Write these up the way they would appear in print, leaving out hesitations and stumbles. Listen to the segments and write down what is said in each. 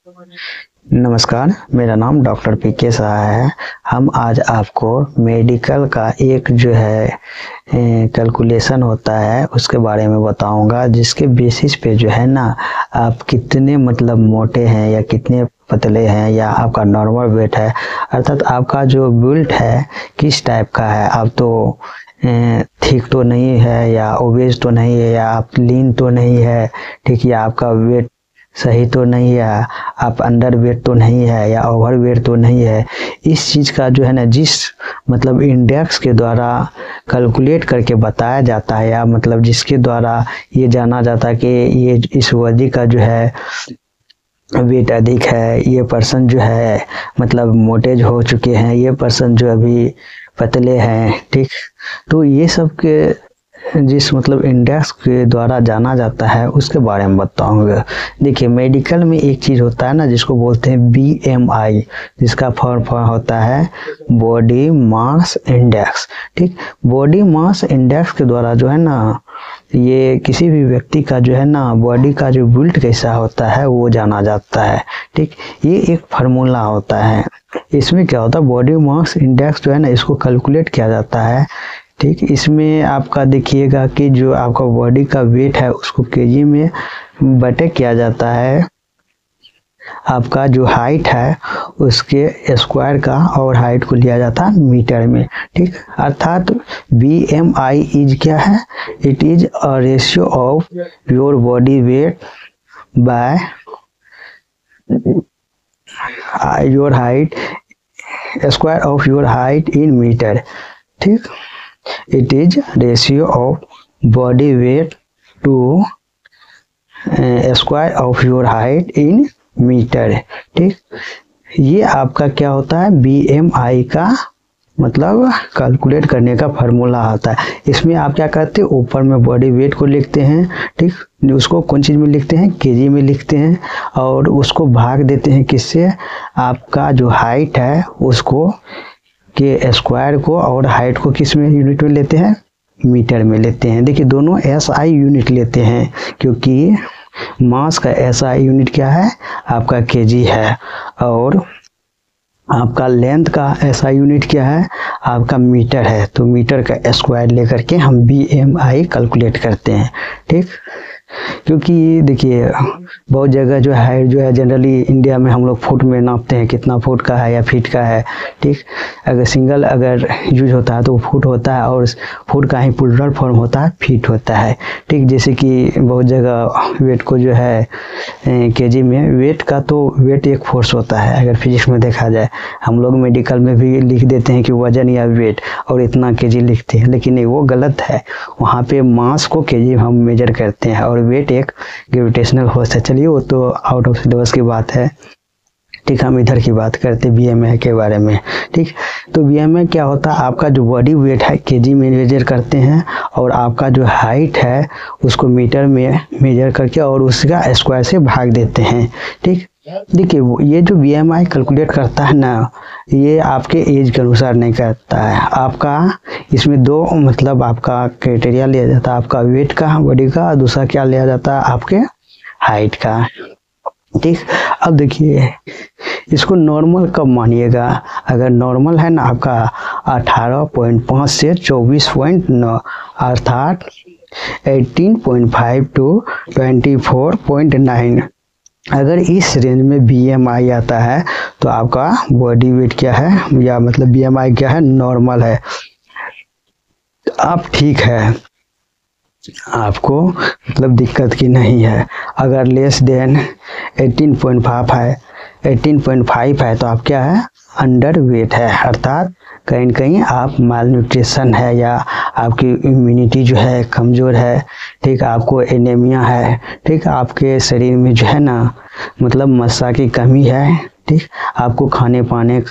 नमस्कार, मेरा नाम डॉक्टर पी.के. साहा है। हम आज आपको मेडिकल का एक जो है कैलकुलेशन होता है उसके बारे में बताऊंगा, जिसके बेसिस पे जो है ना आप कितने मतलब मोटे हैं या कितने पतले हैं या आपका नॉर्मल वेट है, अर्थात आपका जो बिल्ट है किस टाइप का है। आप तो थिक तो नहीं है या ओबेस तो नहीं है या आप लीन तो नहीं है, ठीक, या आपका वेट सही तो नहीं है, आप अंडर वेट तो नहीं है या ओवर वेट तो नहीं है। इस चीज़ का जो है ना जिस मतलब इंडेक्स के द्वारा कैलकुलेट करके बताया जाता है या मतलब जिसके द्वारा ये जाना जाता है कि ये इस वर्दी का जो है वेट अधिक है, ये पर्सन जो है मतलब मोटेज हो चुके हैं, ये पर्सन जो अभी पतले हैं, ठीक। तो ये सब के जिस मतलब इंडेक्स के द्वारा जाना जाता है उसके बारे में बताऊंगा। देखिए, मेडिकल में एक चीज़ होता है ना जिसको बोलते हैं BMI, जिसका फॉर्म होता है बॉडी मास इंडेक्स, ठीक। बॉडी मास इंडेक्स के द्वारा जो है ना ये किसी भी व्यक्ति का जो है ना बॉडी का जो बिल्ट कैसा होता है वो जाना जाता है, ठीक। ये एक फार्मूला होता है। इसमें क्या होता है, बॉडी मास इंडेक्स जो है ना इसको कैलकुलेट किया जाता है, ठीक। इसमें आपका देखिएगा कि जो आपका बॉडी का वेट है उसको केजी में बटे किया जाता है, आपका जो हाइट है उसके स्क्वायर का, और हाइट को लिया जाता है मीटर में, ठीक। अर्थात BMI इज क्या है, it is a ratio of your body weight by your height, square of your height in metre, ठीक। It is ratio of body weight to square of your height in meter, ठीक। ये आपका क्या होता है BMI का मतलब calculate करने का फार्मूला आता है। इसमें आप क्या करते हैं, ऊपर में बॉडी वेट को लिखते हैं, ठीक, उसको कौन चीज़ में लिखते हैं, केजी में लिखते हैं, और उसको भाग देते हैं किससे, आपका जो हाइट है उसको के स्क्वायर को, और हाइट को किस में यूनिट में लेते हैं, मीटर में लेते हैं। देखिए दोनों SI यूनिट लेते हैं क्योंकि मास का SI यूनिट क्या है, आपका केजी है, और आपका लेंथ का SI यूनिट क्या है, आपका मीटर है। तो मीटर का स्क्वायर लेकर के हम BMI कैलकुलेट करते हैं, ठीक। क्योंकि देखिए बहुत जगह जो है जनरली इंडिया में हम लोग फुट में नापते हैं, कितना फुट का है या फीट का है, ठीक। अगर सिंगल अगर यूज होता है तो फुट होता है, और फुट का ही प्लूरल फॉर्म होता है फीट होता है, ठीक। जैसे कि बहुत जगह वेट को जो है केजी में, वेट का तो वेट एक फोर्स होता है। अगर फिजिक्स में देखा जाए हम लोग मेडिकल में भी लिख देते हैं कि वजन या वेट और इतना केजी लिखते हैं, लेकिन नहीं, वो गलत है। वहाँ पे मास को केजी हम मेजर करते हैं और वेट एक ग्रेविटेशनल फोर्स है। चलिए वो तो आउट ऑफ सिलेबस की बात है, ठीक। हम इधर की बात करते हैं BMI के बारे में, ठीक। तो BMI क्या होता है, आपका जो बॉडी वेट है केजी में मेजर करते हैं, और आपका जो हाइट है उसको मीटर में मेजर करके और उसका स्क्वायर से भाग देते हैं, ठीक। देखिए ये जो BMI कैलकुलेट करता है ना, ये आपके एज के अनुसार नहीं करता है। आपका इसमें दो मतलब आपका क्राइटेरिया लिया जाता है, आपका वेट का बॉडी का, दूसरा क्या लिया जाता है, आपके हाइट का, ठीक। अब देखिए इसको नॉर्मल कब मानिएगा, अगर नॉर्मल है ना आपका 18.5 से 24.9, अर्थात 18.5 to 24.9, अगर इस रेंज में BMI आता है तो आपका बॉडी वेट क्या है या मतलब BMI क्या है, नॉर्मल है, आप ठीक है, आपको मतलब दिक्कत की नहीं है। अगर लेस देन 18.5 है तो आप क्या है, अंडर वेट है, अर्थात कहीं न कहीं आप माल न्यूट्रिशन है या आपकी इम्यूनिटी जो है कमज़ोर है, ठीक। आपको एनीमिया है, ठीक। आपके शरीर में जो है ना मतलब मस्सा की कमी है, ठीक। आपको खाने पाने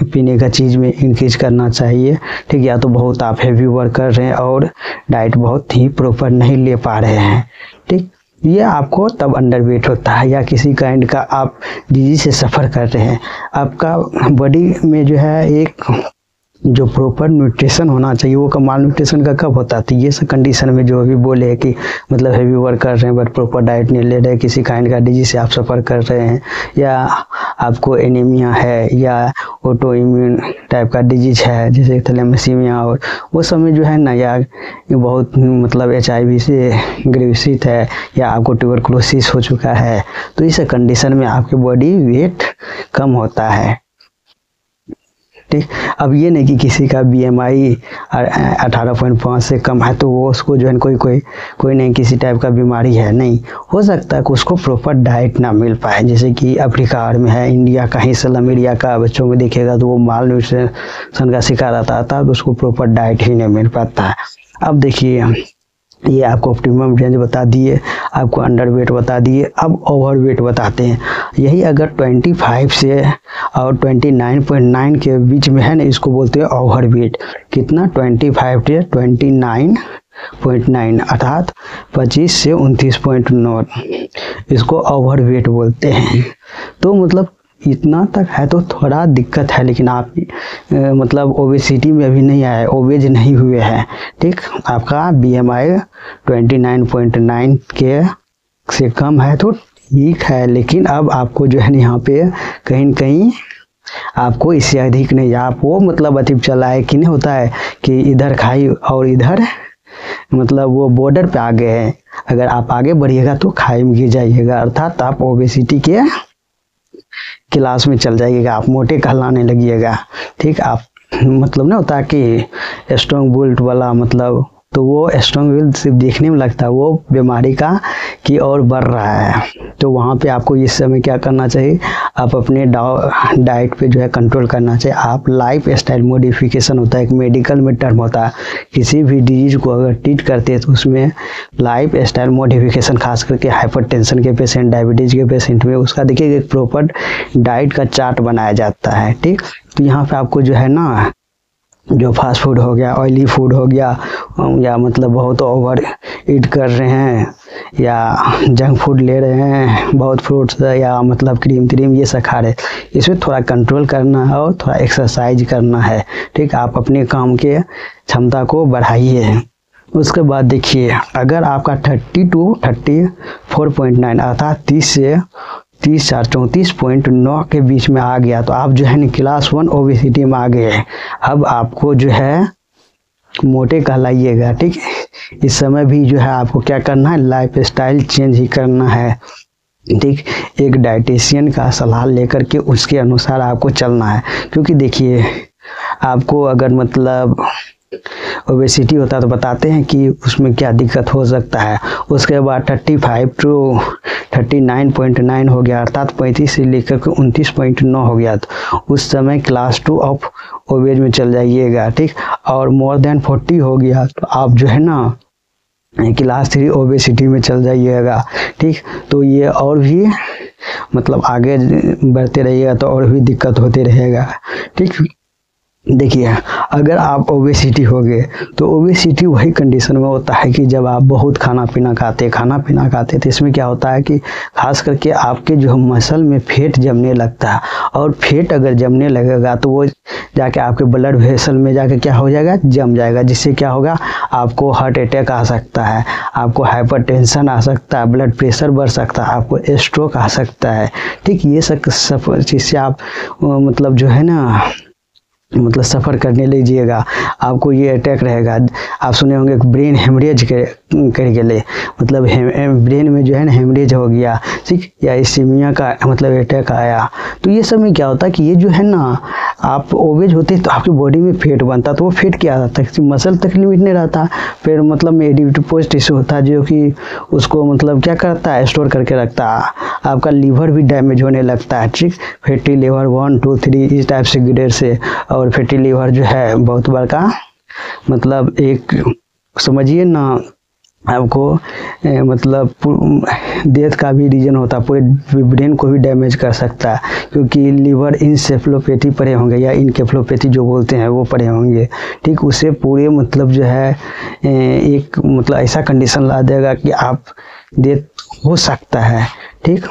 पीने का चीज़ में इंक्रीज करना चाहिए, ठीक। या तो बहुत आप हैवी वर्क कर रहे हैं और डाइट बहुत ही प्रॉपर नहीं ले पा रहे हैं, ठीक। ये आपको तब अंडर वेट होता है, या किसी काइंड का आप डिजीज से सफ़र कर रहे हैं, आपका बॉडी में जो है एक जो प्रॉपर न्यूट्रिशन होना चाहिए वो माल न्यूट्रिशन का कब होता है? तो ये सब कंडीशन में जो अभी बोले कि मतलब हैवी वर्क कर रहे हैं बट प्रॉपर डाइट नहीं ले रहे, किसी काइंड का डिजीज से आप सफ़र कर रहे हैं, या आपको एनीमिया है, या ऑटो इम्यून टाइप का डिजीज है जैसे थैलेसीमिया, और वो सब में जो है ना, या बहुत मतलब HIV से ग्रसित है, या आपको ट्यूबरकुलोसिस हो चुका है, तो इस कंडीशन में आपके बॉडी वेट कम होता है। ठीक, अब ये नहीं कि किसी का BMI 18.5 से कम है तो वो उसको जो है कोई नहीं किसी टाइप का बीमारी है, नहीं, हो सकता है कि उसको प्रॉपर डाइट ना मिल पाए। जैसे कि अफ्रीका में है, इंडिया का ही स्लम एरिया का बच्चों में देखेगा तो वो माल न्यूट्रिशन का शिकार आता था, तो उसको प्रॉपर डाइट ही नहीं मिल पाता है। अब देखिए, ये आपको ऑप्टिमम रेंज बता दिए, आपको अंडर वेट बता दिए, अब ओवर वेट बताते हैं। यही अगर 25 से और 29.9 के बीच में है ना, इसको बोलते हैं ओवर वेट। कितना? 25 से 29.9 अर्थात 25 से 29.9, इसको ओवर वेट बोलते हैं। तो मतलब इतना तक है तो थोड़ा दिक्कत है, लेकिन आप मतलब ओबेसिटी में अभी नहीं आए, ओबेज नहीं हुए हैं। ठीक, आपका BMI 29.9 के से कम है तो ठीक है, लेकिन अब आपको जो है यहाँ पे कहीं न कहीं आपको इससे अधिक नहीं, आप वो मतलब अतीब चला है कि नहीं होता है कि इधर खाई और इधर मतलब वो बॉर्डर पे आ गए हैं। अगर आप आगे बढ़िएगा तो खाई में गिर जाइएगा, अर्थात आप ओबेसिटी के क्लास में चल जाइएगा, आप मोटे कहलाने लगिएगा। ठीक, आप मतलब नहीं होता कि स्ट्रॉन्ग बुल्ट वाला, मतलब तो वो स्ट्रॉन्ग बुल्ट सिर्फ देखने में लगता है, वो बीमारी का की ओर बढ़ रहा है। तो वहाँ पे आपको इस समय क्या करना चाहिए? आप अपने डाइट पे जो है कंट्रोल करना चाहिए। आप लाइफ स्टाइल मॉडिफिकेशन होता है, एक मेडिकल में टर्म होता है, किसी भी डिजीज को अगर ट्रीट करते हैं तो उसमें लाइफ स्टाइल मॉडिफिकेशन, खास करके हाइपरटेंशन के पेशेंट, डायबिटीज के पेशेंट में उसका देखिए एक प्रॉपर डाइट का चार्ट बनाया जाता है। ठीक, तो यहाँ पे आपको जो है ना, जो फास्ट फूड हो गया, ऑयली फूड हो गया, या मतलब बहुत ओवर ईट कर रहे हैं, या जंक फूड ले रहे हैं, बहुत फ्रूट्स या मतलब क्रीम ये सब खा रहे हैं, इसमें थोड़ा कंट्रोल करना है और थोड़ा एक्सरसाइज करना है। ठीक, आप अपने काम के क्षमता को बढ़ाइए। उसके बाद देखिए, अगर आपका 30 to 34.9 अर्थात 30 से 34.9 के बीच में आ गया तो आप जो है ना क्लास 1 ओबेसिटी में आ गए हैं। अब आपको जो है मोटे कहलाइएगा। ठीक, इस समय भी जो है आपको क्या करना है? लाइफ स्टाइल चेंज ही करना है। ठीक, एक डाइटिशियन का सलाह लेकर के उसके अनुसार आपको चलना है, क्योंकि देखिए आपको अगर मतलब ओबेसिटी होता है तो बताते हैं कि उसमें क्या दिक्कत हो सकता है। उसके बाद 35 to 39.9 हो गया, अर्थात 35 से लेकर के 29.9 हो गया, तो उस समय क्लास 2 ऑफ ओबेज में चल जाइएगा। ठीक, और मोर देन 40 हो गया तो आप जो है ना क्लास 3 ओबेसिटी में चल जाइएगा। ठीक, तो ये और भी मतलब आगे बढ़ते रहिएगा तो और भी दिक्कत होते रहेगा। ठीक, देखिए अगर आप ओबेसिटी हो गए तो ओबेसिटी वही कंडीशन में होता है कि जब आप बहुत खाना पीना खाते तो इसमें क्या होता है कि खास करके आपके जो मसल में फैट जमने लगता है, और फैट अगर जमने लगेगा तो वो जाके आपके ब्लड वेसल में जाके क्या हो जाएगा? जम जाएगा, जिससे क्या होगा? आपको हार्ट अटैक आ सकता है, आपको हाइपरटेंशन आ सकता है, ब्लड प्रेशर बढ़ सकता है, आपको स्ट्रोक आ सकता है। ठीक, ये सब चीज़ से आप मतलब जो है ना मतलब सफ़र करने लीजिएगा, आपको ये अटैक रहेगा। आप सुने होंगे ब्रेन हेमरेज कर गए, मतलब ब्रेन में जो है ना हेमरेज हो गया। ठीक, या इस्कीमिया का मतलब अटैक आया। तो ये सब में क्या होता है कि ये जो है ना आप ओबेज होते हैं तो आपकी बॉडी में फैट बनता, तो वो फैट क्या आता है? मसल तक लिमिट नहीं रहता, फिर मतलब में एडिपोज टिश्यू होता है जो कि उसको मतलब क्या करता है? स्टोर करके रखता है। आपका लीवर भी डैमेज होने लगता है। ठीक, फैटी लीवर 1 2 3 इस टाइप से ग्रेड से, और फैटी लीवर जो है बहुत बड़का मतलब एक समझिए ना आपको मतलब डेथ का भी रीजन होता है, पूरे ब्रेन को भी डैमेज कर सकता है, क्योंकि लीवर इंसेफ्लोपैथी पड़े होंगे या इनकेफ्लोपैथी जो बोलते हैं वो पड़े होंगे। ठीक, उससे पूरे मतलब जो है एक मतलब ऐसा कंडीशन ला देगा कि आप डेथ हो सकता है। ठीक,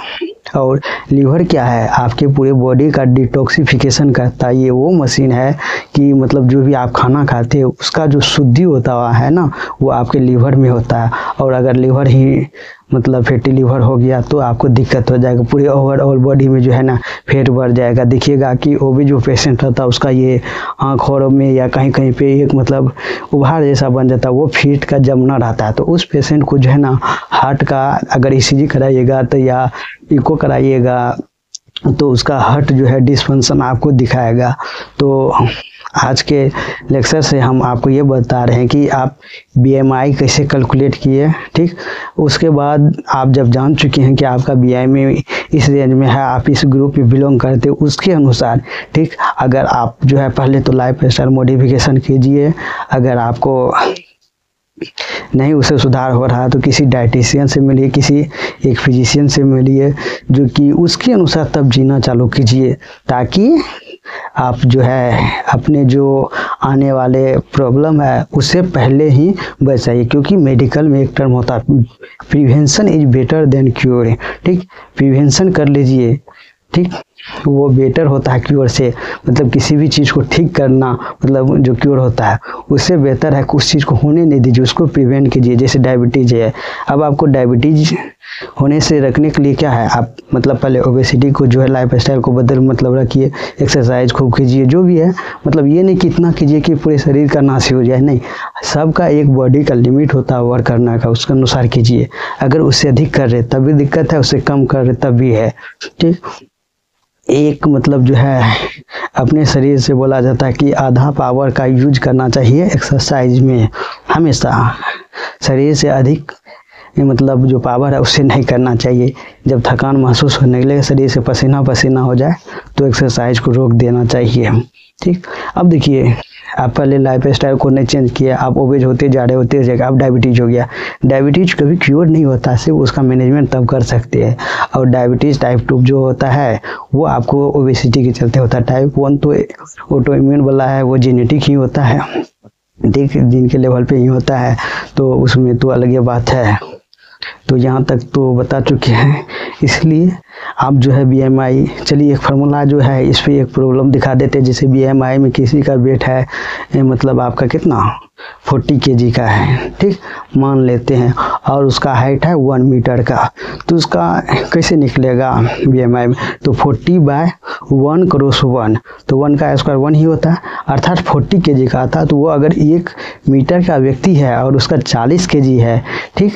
और लीवर क्या है, आपके पूरे बॉडी का डिटॉक्सिफिकेशन करता है। ये वो मशीन है कि मतलब जो भी आप खाना खाते हो उसका जो शुद्धि होता हुआ है ना, वो आपके लीवर में होता है। और अगर लीवर ही मतलब फैटी लीवर हो गया तो आपको दिक्कत हो जाएगा, पूरे ओवरऑल बॉडी में जो है ना फैट बढ़ जाएगा। देखिएगा कि वो भी जो पेशेंट रहता है उसका ये आँखों में या कहीं कहीं पे एक मतलब उभार जैसा बन जाता है, वो फीट का जमना रहता है। तो उस पेशेंट को जो है ना हार्ट का अगर ईसीजी कराइएगा तो या इको कराइएगा तो उसका हार्ट जो है डिस्फंक्शन आपको दिखाएगा। तो आज के लेक्चर से हम आपको ये बता रहे हैं कि आप बीएमआई कैसे कैलकुलेट किए, ठीक। उसके बाद आप जब जान चुके हैं कि आपका बीएमआई इस रेंज में है, आप इस ग्रुप में बिलोंग करते हो, उसके अनुसार, ठीक, अगर आप जो है पहले तो लाइफ स्टाइल मॉडिफिकेशन कीजिए। अगर आपको नहीं उससे सुधार हो रहा है तो किसी डाइटिशियन से मिलिए, किसी एक फिजिशियन से मिलिए, जो कि उसके अनुसार तब जीना चालू कीजिए, ताकि आप जो है अपने जो आने वाले प्रॉब्लम है उससे पहले ही बच जाइए। क्योंकि मेडिकल में एक टर्म होता है, prevention is better than cure, ठीक। प्रिवेंशन कर लीजिए, ठीक, वो बेटर होता है क्योर से। मतलब किसी भी चीज़ को ठीक करना, मतलब जो क्योर होता है उससे बेहतर है कि उस चीज़ को होने नहीं दीजिए, उसको प्रिवेंट कीजिए। जैसे डायबिटीज़ है, अब आपको डायबिटीज़ होने से रखने के लिए क्या है, आप मतलब पहले ओबेसिटी को जो है लाइफ स्टाइल को बदल मतलब रखिए, एक्सरसाइज खूब कीजिए, जो भी है। मतलब ये नहीं कि इतना कीजिए कि पूरे शरीर का नाश हो जाए, नहीं, सबका एक बॉडी का लिमिट होता है वर्क करने का, उसके अनुसार कीजिए। अगर उससे अधिक कर रहे तब भी दिक्कत है, उससे कम कर रहे तब भी है, ठीक। एक मतलब जो है अपने शरीर से बोला जाता है कि आधा पावर का यूज करना चाहिए एक्सरसाइज में, हमेशा शरीर से अधिक मतलब जो पावर है उससे नहीं करना चाहिए। जब थकान महसूस होने लगे, शरीर से पसीना पसीना हो जाए तो एक्सरसाइज को रोक देना चाहिए, ठीक। अब देखिए, आप पहले लाइफ स्टाइल को नहीं चेंज किया, आप ओबेज होते जा रहे होते जाएगा, अब डायबिटीज हो गया। डायबिटीज कभी क्योर नहीं होता, सिर्फ उसका मैनेजमेंट तब कर सकते हैं। और डायबिटीज टाइप 2 जो होता है वो आपको ओबेसिटी के चलते होता है। टाइप 1 तो ऑटो इम्यून वाला है, वो जेनेटिक ही होता है, ठीक, जिनके लेवल पे ही होता है, तो उसमें तो अलग ही बात है। तो यहाँ तक तो बता चुके हैं। इसलिए आप जो है बीएमआई, चलिए एक फार्मूला जो है इस पे एक प्रॉब्लम दिखा देते हैं। जैसे बीएमआई में किसी का वेट है मतलब आपका कितना 40 kg का है, ठीक, मान लेते हैं, और उसका हाइट है 1 मीटर का, तो उसका कैसे निकलेगा बीएमआई में, तो 40/1 क्रॉस 1, तो 1 का स्क्वायर 1 ही होता है, अर्थात 40 kg का आता है। तो वो अगर 1 मीटर का व्यक्ति है और उसका 40 kg है, ठीक,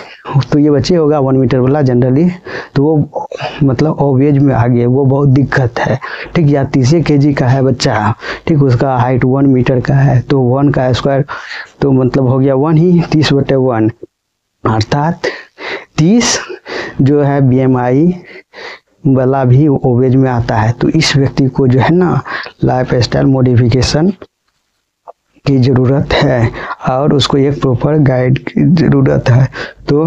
तो ये बच्चे होगा 1 मीटर वाला जनरली, तो वो मतलब ओबेज में आ गए, वो बहुत दिक्कत है, ठीक। या 30 kg का है बच्चा, ठीक, उसका हाइट 1 मीटर का है, तो 1 का स्क्वायर तो मतलब हो गया 1 ही, 30/1, अर्थात 30 जो है बीएमआई वाला भी ओबेज में आता है। तो इस व्यक्ति को जो है ना लाइफ स्टाइल मॉडिफिकेशन की ज़रूरत है और उसको एक प्रॉपर गाइड की ज़रूरत है। तो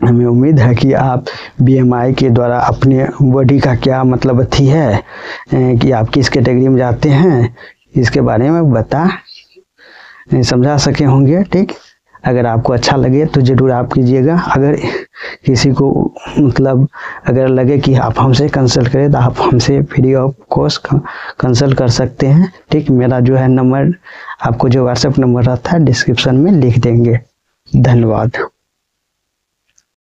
हमें उम्मीद है कि आप बीएमआई के द्वारा अपने बॉडी का क्या मतलब अथी है कि आप किस कैटेगरी में जाते हैं, इसके बारे में बता समझा सके होंगे, ठीक। अगर आपको अच्छा लगे तो ज़रूर आप कीजिएगा। अगर किसी को मतलब अगर लगे कि आप हमसे कंसल्ट करें तो आप हमसे फ्री ऑफ कॉस्ट कंसल्ट कर सकते हैं, ठीक। मेरा जो है नंबर आपको जो व्हाट्सएप नंबर रहता है डिस्क्रिप्शन में लिख देंगे। धन्यवाद।